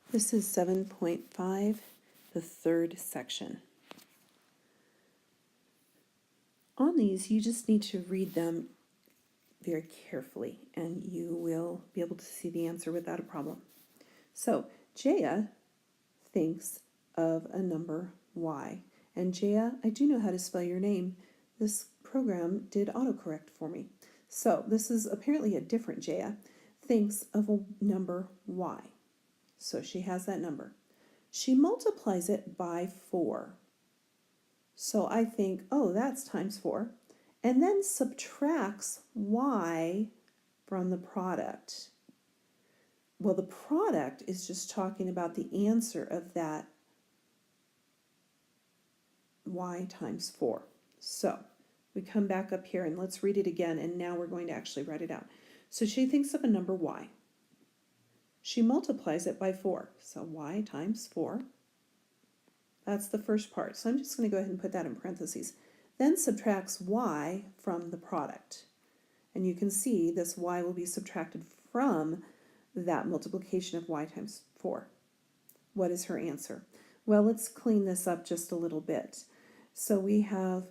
This is 7.5, the third section. On these, you just need to read them very carefully, and you will be able to see the answer without a problem. So, Jaya thinks of a number y. And Jaya, I do know how to spell your name. This program did autocorrect for me. So, this is apparently a different Jaya, thinks of a number y. So she has that number. She multiplies it by 4. So I think, oh, that's times 4. And then subtracts y from the product. Well, the product is just talking about the answer of that y times 4. So we come back up here and let's read it again, and now we're going to actually write it out. So she thinks of a number y. She multiplies it by 4. So y times 4. That's the first part. So I'm just going to go ahead and put that in parentheses. Then subtracts y from the product. And you can see this y will be subtracted from that multiplication of y times 4. What is her answer? Well, let's clean this up just a little bit. So we have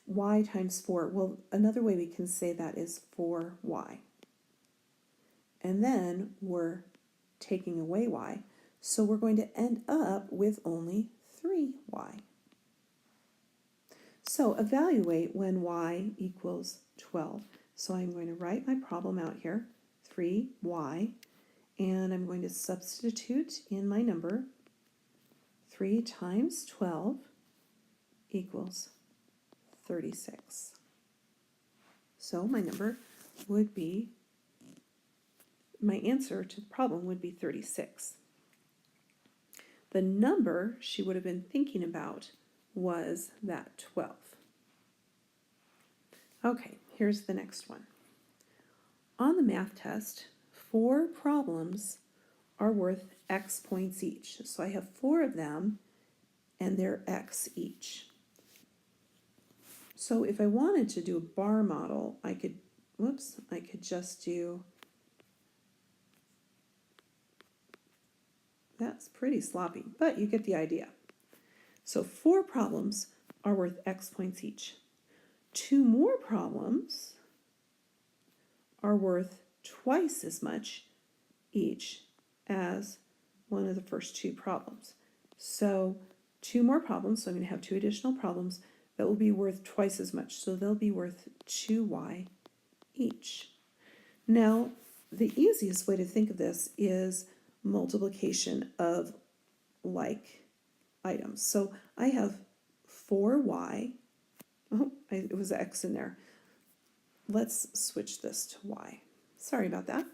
y times 4. Well, another way we can say that is 4y. And then we're taking away y. So we're going to end up with only 3y. So evaluate when y equals 12. So I'm going to write my problem out here, 3y, and I'm going to substitute in my number. 3 times 12 equals 36. So my number would be, my answer to the problem would be 36. The number she would have been thinking about was that 12. Okay, here's the next one. On the math test, 4 problems are worth X points each. So I have 4 of them, and they're X each. So if I wanted to do a bar model, I could just do, that's pretty sloppy, but you get the idea. So 4 problems are worth X points each. 2 more problems are worth twice as much each as one of the first 2 problems. So 2 more problems, so I'm going to have 2 additional problems that will be worth twice as much. So they'll be worth 2y each. Now, the easiest way to think of this is multiplication of like items. So I have 4y. Oh, it was X in there. Let's switch this to y. Sorry about that.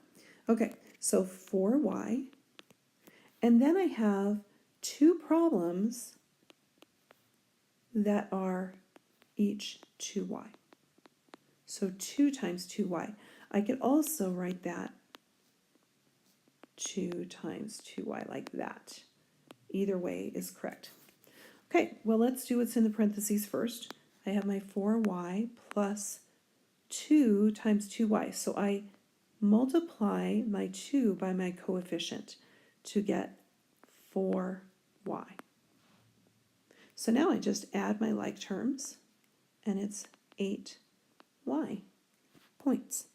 Okay, so 4y. And then I have 2 problems that are each 2y. So 2 times 2y. I could also write that 2 times 2y like that. Either way is correct. Okay, well, let's do what's in the parentheses first. I have my 4y plus 2 times 2y. So I multiply my 2 by my coefficient to get 4y. So now I just add my like terms, and it's 8y points.